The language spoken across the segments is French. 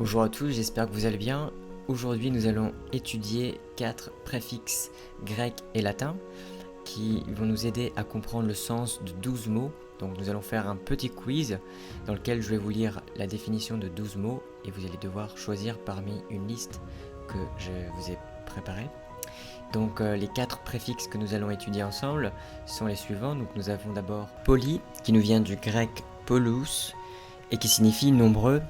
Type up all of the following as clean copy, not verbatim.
Bonjour à tous, j'espère que vous allez bien. Aujourd'hui, nous allons étudier 4 préfixes grecs et latins qui vont nous aider à comprendre le sens de 12 mots. Donc nous allons faire un petit quiz dans lequel je vais vous lire la définition de 12 mots et vous allez devoir choisir parmi une liste que je vous ai préparée. Donc les 4 préfixes que nous allons étudier ensemble sont les suivants. Donc nous avons d'abord poly qui nous vient du grec polous et qui signifie nombreux.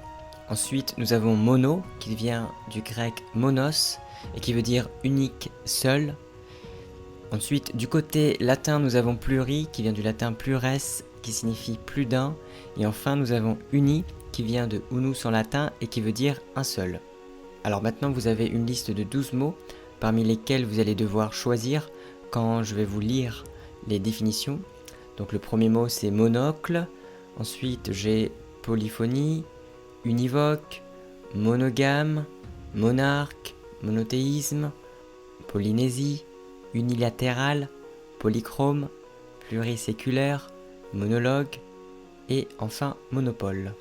Ensuite, nous avons mono, qui vient du grec monos, et qui veut dire unique, seul. Ensuite, du côté latin, nous avons pluri, qui vient du latin plures, qui signifie plus d'un. Et enfin, nous avons uni, qui vient de unus en latin, et qui veut dire un seul. Alors maintenant, vous avez une liste de 12 mots, parmi lesquels vous allez devoir choisir quand je vais vous lire les définitions. Donc le premier mot, c'est monocle. Ensuite, j'ai polyphonie, univoque, monogame, monarque, monothéisme, polynésie, unilatéral, polychrome, pluriséculaire, monologue et enfin monopole.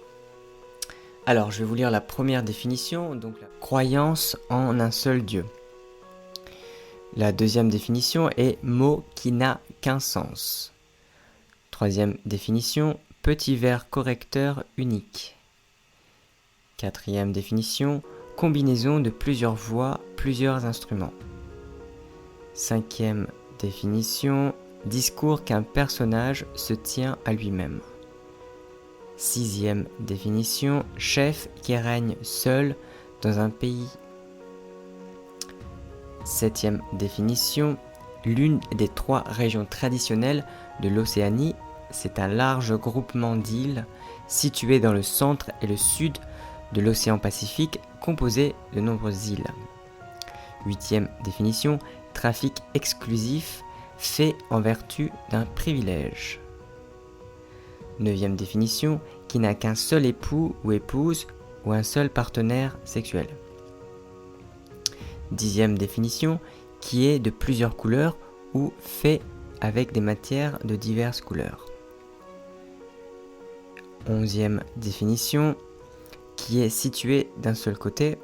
Alors je vais vous lire la première définition, donc la croyance en un seul Dieu. La deuxième définition est mot qui n'a qu'un sens. Troisième définition, petit vers correcteur unique. Quatrième définition, combinaison de plusieurs voix, plusieurs instruments. Cinquième définition, discours qu'un personnage se tient à lui-même. Sixième définition, chef qui règne seul dans un pays. Septième définition, l'une des 3 régions traditionnelles de l'Océanie, c'est un large groupement d'îles situées dans le centre et le sud de l'océan Pacifique, composé de nombreuses îles. Huitième définition, trafic exclusif fait en vertu d'un privilège. Neuvième définition, qui n'a qu'un seul époux ou épouse ou un seul partenaire sexuel. Dixième définition, qui est de plusieurs couleurs ou fait avec des matières de diverses couleurs. Onzième définition, qui est situé d'un seul côté.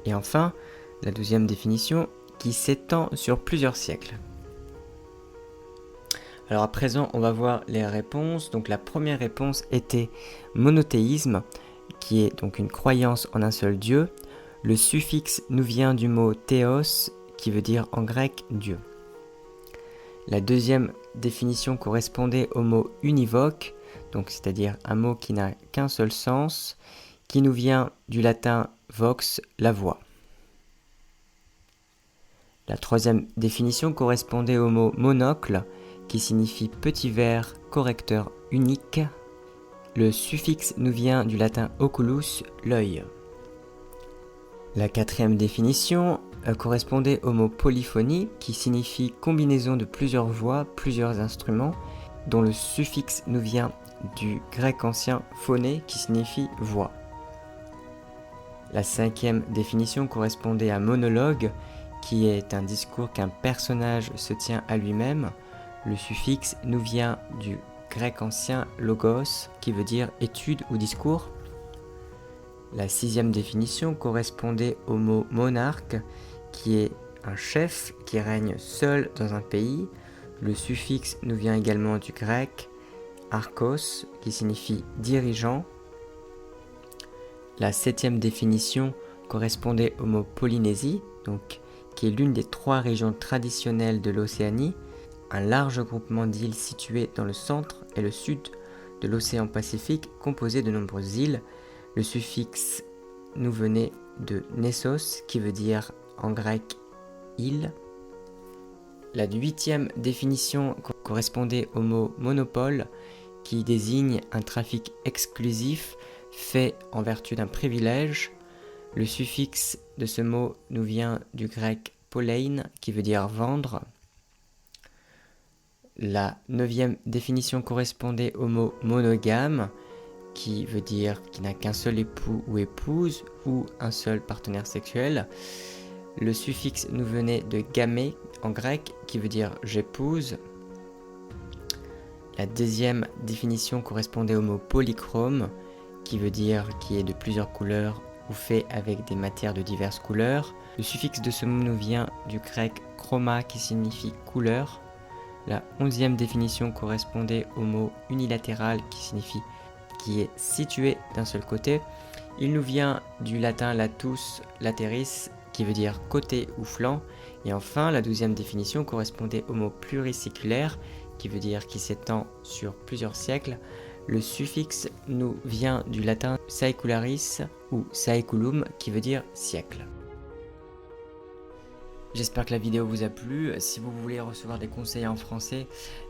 Et enfin, la 12e définition, qui s'étend sur plusieurs siècles. Alors à présent, on va voir les réponses. Donc la première réponse était monothéisme, qui est donc une croyance en un seul Dieu. Le suffixe nous vient du mot théos, qui veut dire en grec Dieu. La deuxième définition correspondait au mot univoque, donc c'est-à-dire un mot qui n'a qu'un seul sens, qui nous vient du latin vox, la voix. La troisième définition correspondait au mot monocle, qui signifie petit vers correcteur unique. Le suffixe nous vient du latin oculus, l'œil. La quatrième définition correspondait au mot polyphonie, qui signifie combinaison de plusieurs voix, plusieurs instruments, dont le suffixe nous vient du grec ancien phoné, qui signifie voix. La cinquième définition correspondait à monologue, qui est un discours qu'un personnage se tient à lui-même. Le suffixe nous vient du grec ancien logos, qui veut dire étude ou discours. La sixième définition correspondait au mot monarque, qui est un chef qui règne seul dans un pays. Le suffixe nous vient également du grec archos, qui signifie dirigeant. La septième définition correspondait au mot Polynésie, donc, qui est l'une des 3 régions traditionnelles de l'Océanie, un large groupement d'îles situées dans le centre et le sud de l'océan Pacifique, composé de nombreuses îles. Le suffixe nous venait de nessos, qui veut dire en grec île. La 8e définition correspondait au mot monopole, qui désigne un trafic exclusif fait en vertu d'un privilège. Le suffixe de ce mot nous vient du grec polein, qui veut dire vendre. La 9e définition correspondait au mot monogame, qui veut dire qui n'a qu'un seul époux ou épouse ou un seul partenaire sexuel. Le suffixe nous venait de gamé en grec, qui veut dire j'épouse. La 2e définition correspondait au mot polychrome, qui veut dire qui est de plusieurs couleurs ou fait avec des matières de diverses couleurs. Le suffixe de ce mot nous vient du grec chroma qui signifie couleur. La 11e définition correspondait au mot unilatéral qui signifie qui est situé d'un seul côté. Il nous vient du latin latus lateris qui veut dire côté ou flanc. Et enfin, la 12e définition correspondait au mot pluriséculaire qui veut dire qui s'étend sur plusieurs siècles. Le suffixe nous vient du latin saecularis ou saeculum qui veut dire siècle. J'espère que la vidéo vous a plu. Si vous voulez recevoir des conseils en français,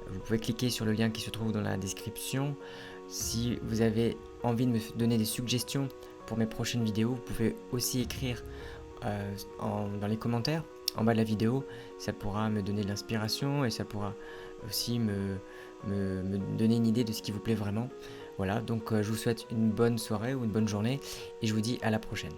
vous pouvez cliquer sur le lien qui se trouve dans la description. Si vous avez envie de me donner des suggestions pour mes prochaines vidéos, vous pouvez aussi écrire dans les commentaires en bas de la vidéo. Ça pourra me donner de l'inspiration et ça pourra aussi me donner une idée de ce qui vous plaît vraiment. Voilà, donc je vous souhaite une bonne soirée ou une bonne journée et je vous dis à la prochaine.